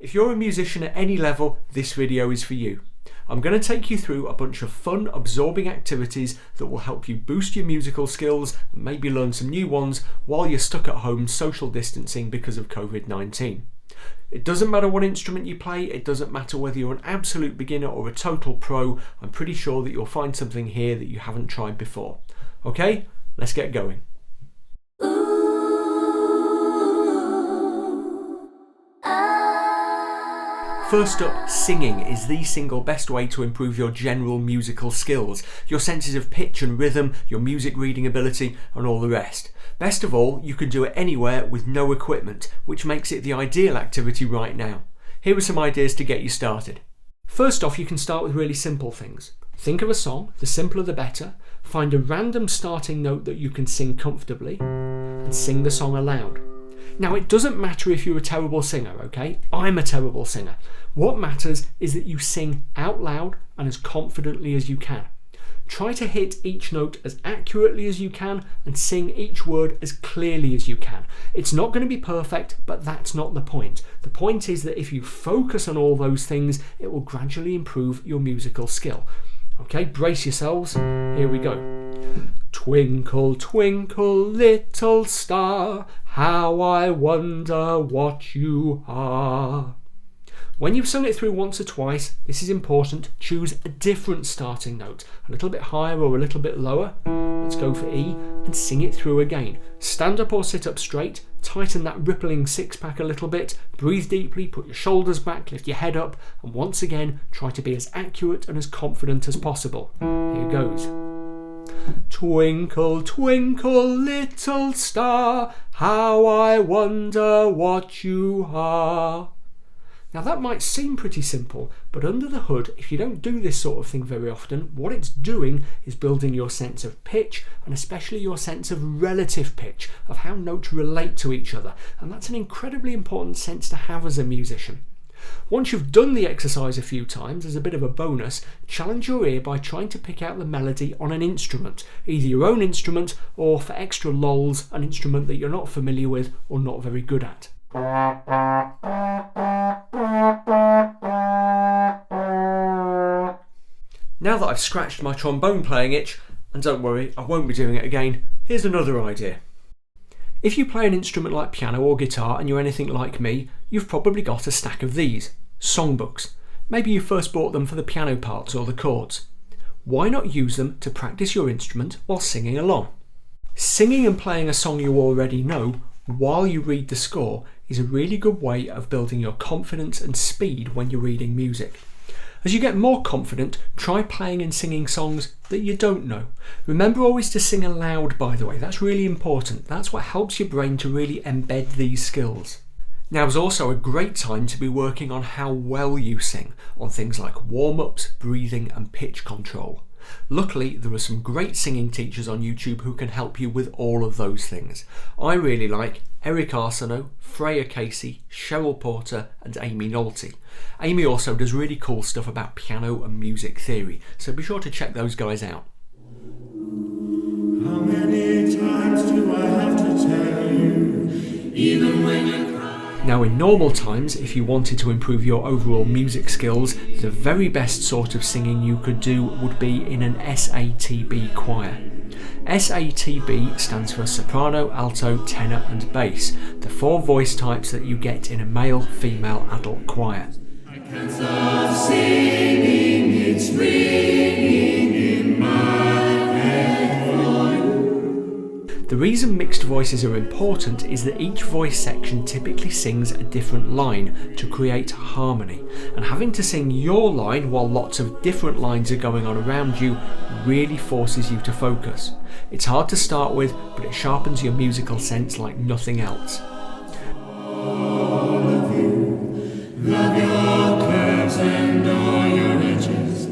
If you're a musician at any level, this video is for you. I'm going to take you through a bunch of fun, absorbing activities that will help you boost your musical skills and maybe learn some new ones while you're stuck at home social distancing because of COVID-19. It doesn't matter what instrument you play, it doesn't matter whether you're an absolute beginner or a total pro, I'm pretty sure that you'll find something here that you haven't tried before. Okay, let's get going. First up, singing is the single best way to improve your general musical skills, your senses of pitch and rhythm, your music reading ability and all the rest. Best of all, you can do it anywhere with no equipment, which makes it the ideal activity right now. Here are some ideas to get you started. First off, you can start with really simple things. Think of a song, the simpler the better, find a random starting note that you can sing comfortably, and sing the song aloud. Now, it doesn't matter if you're a terrible singer, okay? I'm a terrible singer. What matters is that you sing out loud and as confidently as you can. Try to hit each note as accurately as you can and sing each word as clearly as you can. It's not going to be perfect, but that's not the point. The point is that if you focus on all those things, it will gradually improve your musical skill. Okay, brace yourselves. Here we go. Twinkle, twinkle, little star, how I wonder what you are. When you've sung it through once or twice, this is important, choose a different starting note, a little bit higher or a little bit lower. Let's go for E and sing it through again. Stand up or sit up straight, tighten that rippling six-pack a little bit, breathe deeply, put your shoulders back, lift your head up, and once again, try to be as accurate and as confident as possible. Here goes. Twinkle, twinkle, little star, how I wonder what you are. Now that might seem pretty simple, but under the hood, if you don't do this sort of thing very often, what it's doing is building your sense of pitch and especially your sense of relative pitch, of how notes relate to each other. And that's an incredibly important sense to have as a musician. Once you've done the exercise a few times, as a bit of a bonus, challenge your ear by trying to pick out the melody on an instrument, either your own instrument or, for extra lols, an instrument that you're not familiar with or not very good at. Now that I've scratched my trombone playing itch, and don't worry, I won't be doing it again, here's another idea. If you play an instrument like piano or guitar and you're anything like me, you've probably got a stack of these, songbooks. Maybe you first bought them for the piano parts or the chords. Why not use them to practice your instrument while singing along? Singing and playing a song you already know while you read the score is a really good way of building your confidence and speed when you're reading music. As you get more confident, try playing and singing songs that you don't know. Remember always to sing aloud, by the way, that's really important. That's what helps your brain to really embed these skills. Now is also a great time to be working on how well you sing, on things like warm-ups, breathing and pitch control. Luckily, there are some great singing teachers on YouTube who can help you with all of those things. I really like Eric Arsenault, Freya Casey, Cheryl Porter and Amy Nolte. Amy also does really cool stuff about piano and music theory, so be sure to check those guys out. How many times do I have to tell you, even when you cry? Now in normal times, if you wanted to improve your overall music skills, the very best sort of singing you could do would be in an SATB choir. SATB stands for soprano, alto, tenor and bass, the four voice types that you get in a male, female, adult choir. I can't stop singing, it's ringing in my head for you. The reason mixed voices are important is that each voice section typically sings a different line to create harmony, and having to sing your line while lots of different lines are going on around you really forces you to focus. It's hard to start with, but it sharpens your musical sense like nothing else. All of you, love your curves and all your edges,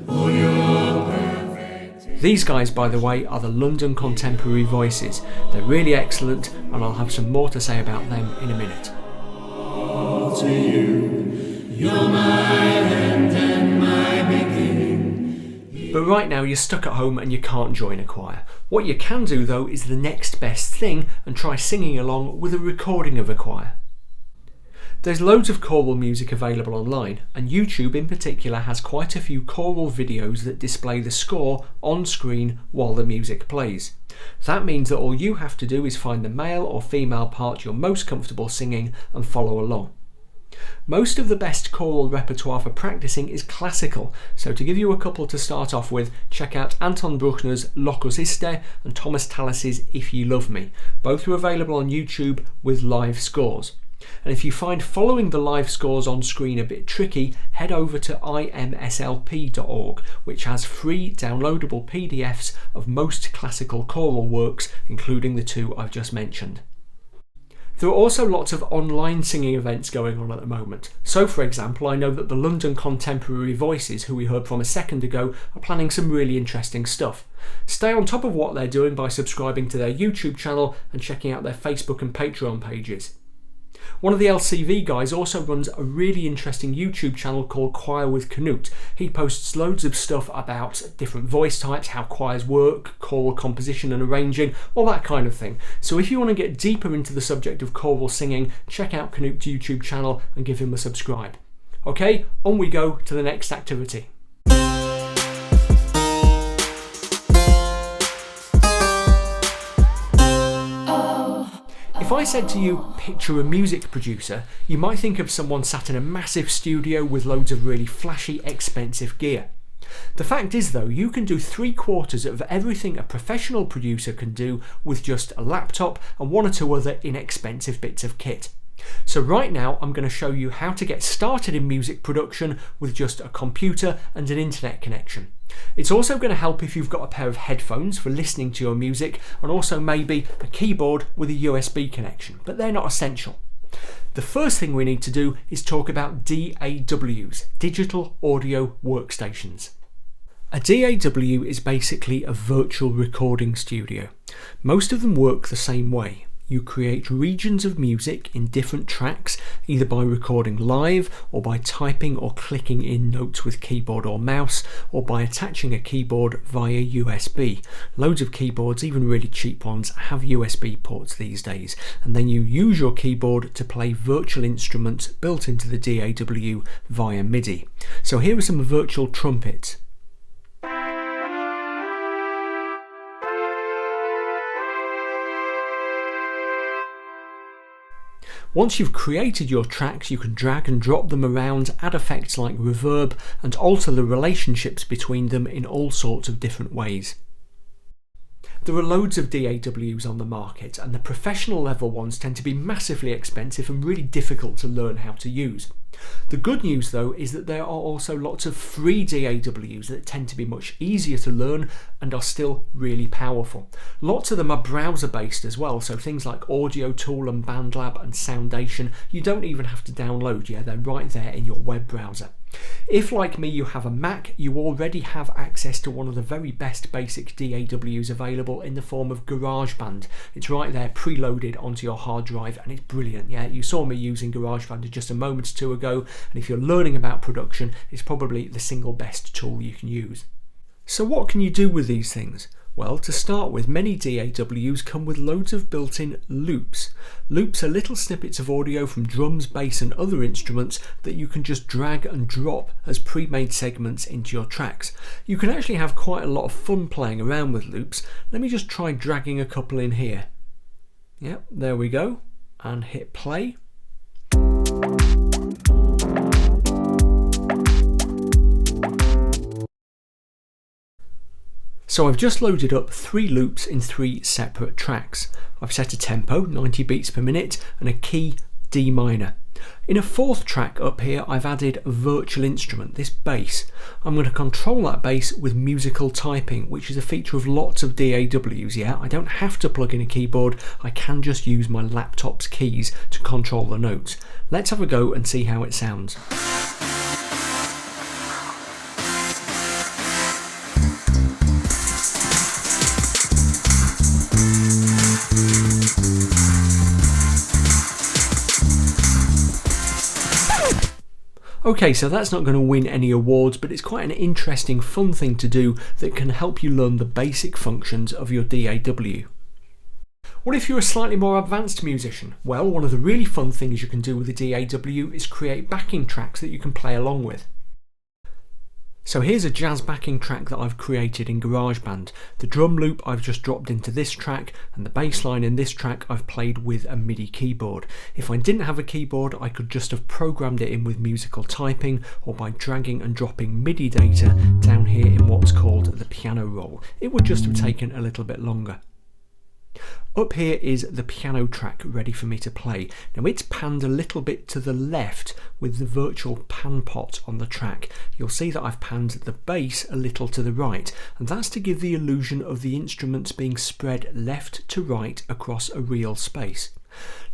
all your perfect. These guys, by the way, are the London Contemporary Voices. They're really excellent, and I'll have some more to say about them in a minute. All to you, you're my end and my beginning. But right now you're stuck at home and you can't join a choir. What you can do though is the next best thing and try singing along with a recording of a choir. There's loads of choral music available online, and YouTube in particular has quite a few choral videos that display the score on screen while the music plays. That means that all you have to do is find the male or female part you're most comfortable singing and follow along. Most of the best choral repertoire for practicing is classical, so to give you a couple to start off with, check out Anton Bruckner's Locus Iste and Thomas Tallis's If Ye Love Me. Both are available on YouTube with live scores. And if you find following the live scores on screen a bit tricky, head over to imslp.org, which has free downloadable PDFs of most classical choral works, including the two I've just mentioned. There are also lots of online singing events going on at the moment. So for example, I know that the London Contemporary Voices, who we heard from a second ago, are planning some really interesting stuff. Stay on top of what they're doing by subscribing to their YouTube channel and checking out their Facebook and Patreon pages. One of the LCV guys also runs a really interesting YouTube channel called Choir with Knut. He posts loads of stuff about different voice types, how choirs work, choral composition and arranging, all that kind of thing. So if you want to get deeper into the subject of choral singing, check out Knut's YouTube channel and give him a subscribe. Okay, on we go to the next activity. If I said to you, picture a music producer, you might think of someone sat in a massive studio with loads of really flashy, expensive gear. The fact is though, you can do 3/4 of everything a professional producer can do with just a laptop and one or two other inexpensive bits of kit. So right now I'm going to show you how to get started in music production with just a computer and an internet connection. It's also going to help if you've got a pair of headphones for listening to your music and also maybe a keyboard with a USB connection, but they're not essential. The first thing we need to do is talk about DAWs, Digital Audio Workstations. A DAW is basically a virtual recording studio. Most of them work the same way. You create regions of music in different tracks, either by recording live or by typing or clicking in notes with keyboard or mouse, or by attaching a keyboard via USB. Loads of keyboards, even really cheap ones, have USB ports these days, and then you use your keyboard to play virtual instruments built into the DAW via MIDI. So here are some virtual trumpets. Once you've created your tracks, you can drag and drop them around, add effects like reverb, and alter the relationships between them in all sorts of different ways. There are loads of DAWs on the market, and the professional level ones tend to be massively expensive and really difficult to learn how to use. The good news though is that there are also lots of free DAWs that tend to be much easier to learn and are still really powerful. Lots of them are browser based as well, so things like Audio Tool and BandLab and Soundation you don't even have to download, they're right there in your web browser. If, like me, you have a Mac, you already have access to one of the very best basic DAWs available in the form of GarageBand. It's right there preloaded onto your hard drive and it's brilliant. You saw me using GarageBand just a moment or two ago, and if you're learning about production, it's probably the single best tool you can use. So what can you do with these things? Well, to start with, many DAWs come with loads of built-in loops. Loops are little snippets of audio from drums, bass and other instruments that you can just drag and drop as pre-made segments into your tracks. You can actually have quite a lot of fun playing around with loops. Let me just try dragging a couple in here. Yep, there we go, and hit play. So I've just loaded up 3 loops in 3 separate tracks. I've set a tempo, 90 beats per minute, and a key, D minor. In a 4th track up here, I've added a virtual instrument, this bass. I'm going to control that bass with musical typing, which is a feature of lots of DAWs, I don't have to plug in a keyboard, I can just use my laptop's keys to control the notes. Let's have a go and see how it sounds. Okay, so that's not going to win any awards, but it's quite an interesting, fun thing to do that can help you learn the basic functions of your DAW. What if you're a slightly more advanced musician? Well, one of the really fun things you can do with the DAW is create backing tracks that you can play along with. So here's a jazz backing track that I've created in GarageBand. The drum loop I've just dropped into this track, and the bass line in this track I've played with a MIDI keyboard. If I didn't have a keyboard, I could just have programmed it in with musical typing or by dragging and dropping MIDI data down here in what's called the piano roll. It would just have taken a little bit longer. Up here is the piano track ready for me to play. Now it's panned a little bit to the left with the virtual pan pot on the track. You'll see that I've panned the bass a little to the right, and that's to give the illusion of the instruments being spread left to right across a real space.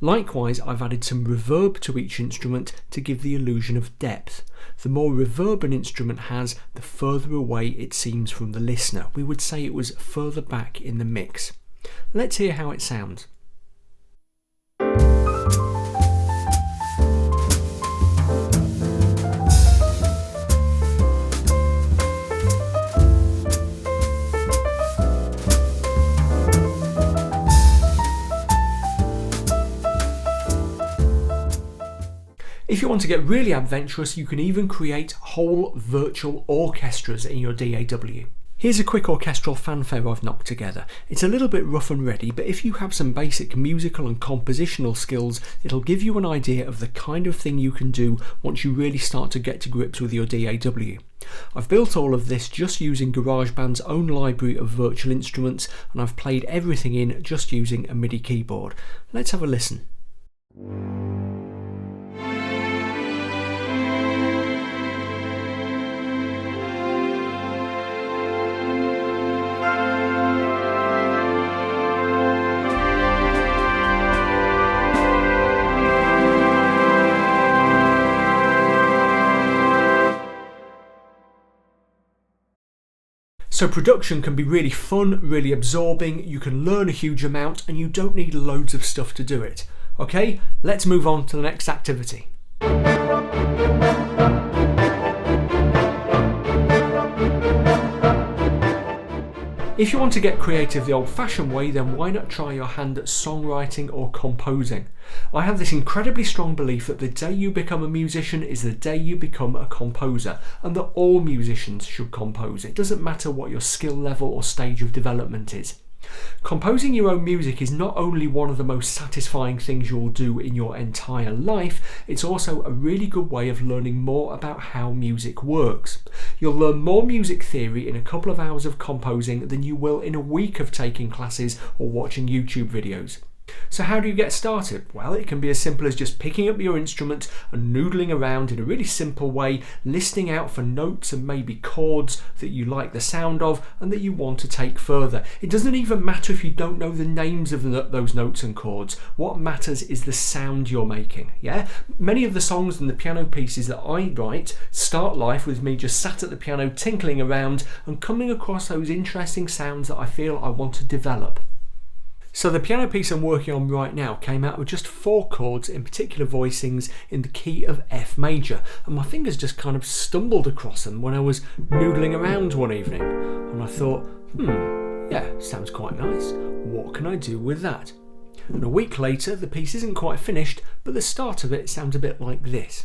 Likewise, I've added some reverb to each instrument to give the illusion of depth. The more reverb an instrument has, the further away it seems from the listener. We would say it was further back in the mix. Let's hear how it sounds. If you want to get really adventurous, you can even create whole virtual orchestras in your DAW. Here's a quick orchestral fanfare I've knocked together. It's a little bit rough and ready, but if you have some basic musical and compositional skills, it'll give you an idea of the kind of thing you can do once you really start to get to grips with your DAW. I've built all of this just using GarageBand's own library of virtual instruments, and I've played everything in just using a MIDI keyboard. Let's have a listen. So production can be really fun, really absorbing, you can learn a huge amount, and you don't need loads of stuff to do it. Okay, let's move on to the next activity. If you want to get creative the old-fashioned way, then why not try your hand at songwriting or composing? I have this incredibly strong belief that the day you become a musician is the day you become a composer, and that all musicians should compose. It doesn't matter what your skill level or stage of development is. Composing your own music is not only one of the most satisfying things you'll do in your entire life, it's also a really good way of learning more about how music works. You'll learn more music theory in a couple of hours of composing than you will in a week of taking classes or watching YouTube videos. So how do you get started? Well, it can be as simple as just picking up your instrument and noodling around in a really simple way, listening out for notes and maybe chords that you like the sound of and that you want to take further. It doesn't even matter if you don't know the names of those notes and chords. What matters is the sound you're making, yeah? Many of the songs and the piano pieces that I write start life with me just sat at the piano tinkling around and coming across those interesting sounds that I feel I want to develop. So the piano piece I'm working on right now came out with just 4 chords in particular voicings in the key of F major, and my fingers just kind of stumbled across them when I was noodling around one evening, and I thought, yeah, sounds quite nice. What can I do with that? And a week later, the piece isn't quite finished, but the start of it sounds a bit like this.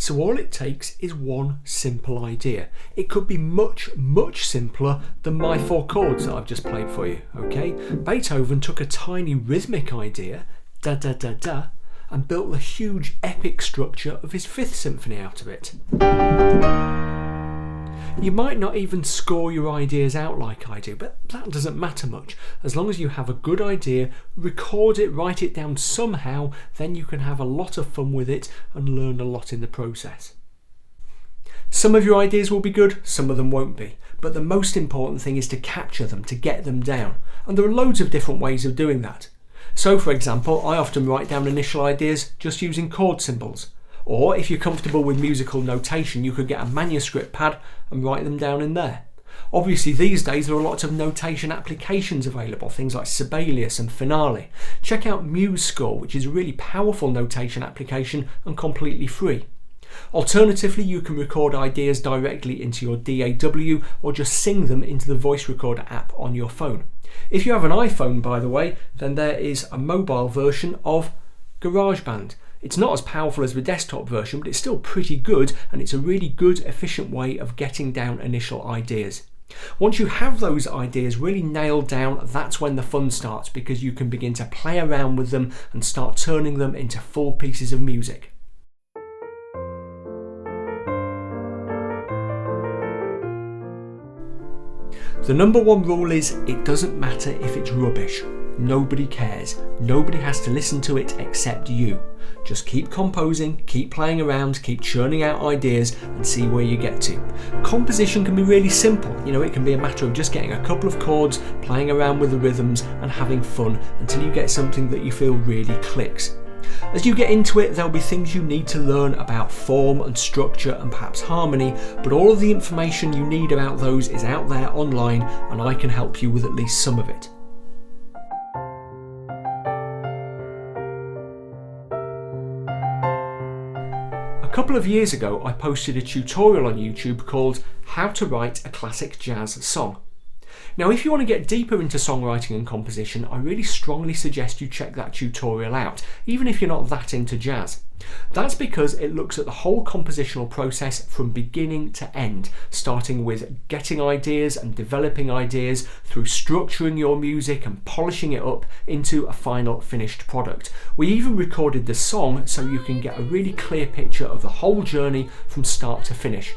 So all it takes is one simple idea. It could be much, much simpler than my 4 chords that I've just played for you, okay? Beethoven took a tiny rhythmic idea, da da da da, and built the huge epic structure of his 5th symphony out of it. You might not even score your ideas out like I do, but that doesn't matter much. As long as you have a good idea, record it, write it down somehow, then you can have a lot of fun with it and learn a lot in the process. Some of your ideas will be good, some of them won't be, but the most important thing is to capture them, to get them down. And there are loads of different ways of doing that. So for example, I often write down initial ideas just using chord symbols. Or if you're comfortable with musical notation, you could get a manuscript pad and write them down in there. Obviously these days there are lots of notation applications available, things like Sibelius and Finale. Check out MuseScore, which is a really powerful notation application and completely free. Alternatively, you can record ideas directly into your DAW or just sing them into the voice recorder app on your phone. If you have an iPhone, by the way, then there is a mobile version of GarageBand. It's not as powerful as the desktop version, but it's still pretty good, and it's a really good, efficient way of getting down initial ideas. Once you have those ideas really nailed down, that's when the fun starts, because you can begin to play around with them and start turning them into full pieces of music. The number one rule is it doesn't matter if it's rubbish. Nobody cares. Nobody has to listen to it except you. Just keep composing, keep playing around, keep churning out ideas and see where you get to. Composition can be really simple. It can be a matter of just getting a couple of chords, playing around with the rhythms and having fun until you get something that you feel really clicks. As you get into it, there'll be things you need to learn about form and structure and perhaps harmony, but all of the information you need about those is out there online, and I can help you with at least some of it. A couple of years ago, I posted a tutorial on YouTube called How to Write a Classic Jazz Song. Now, if you want to get deeper into songwriting and composition, I really strongly suggest you check that tutorial out, even if you're not that into jazz. That's because it looks at the whole compositional process from beginning to end, starting with getting ideas and developing ideas, through structuring your music and polishing it up into a final finished product. We even recorded the song so you can get a really clear picture of the whole journey from start to finish.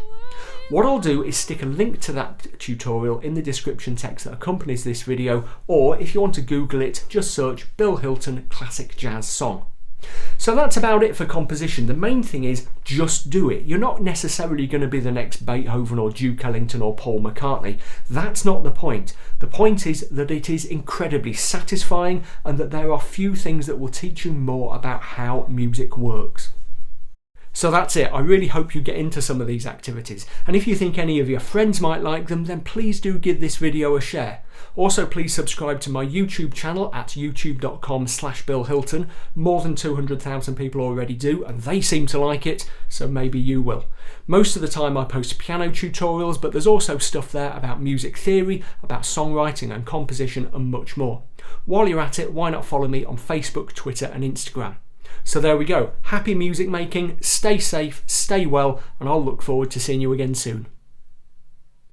What I'll do is stick a link to that tutorial in the description text that accompanies this video, or if you want to Google it, just search Bill Hilton Classic Jazz Song. So that's about it for composition. The main thing is just do it. You're not necessarily going to be the next Beethoven or Duke Ellington or Paul McCartney. That's not the point. The point is that it is incredibly satisfying and that there are few things that will teach you more about how music works. So that's it. I really hope you get into some of these activities, and if you think any of your friends might like them, then please do give this video a share. Also, please subscribe to my YouTube channel at youtube.com/BillHilton. More than 200,000 people already do, and they seem to like it, so maybe you will. Most of the time I post piano tutorials, but there's also stuff there about music theory, about songwriting and composition, and much more. While you're at it, why not follow me on Facebook, Twitter and Instagram. So there we go. Happy music making, stay safe, stay well, and I'll look forward to seeing you again soon.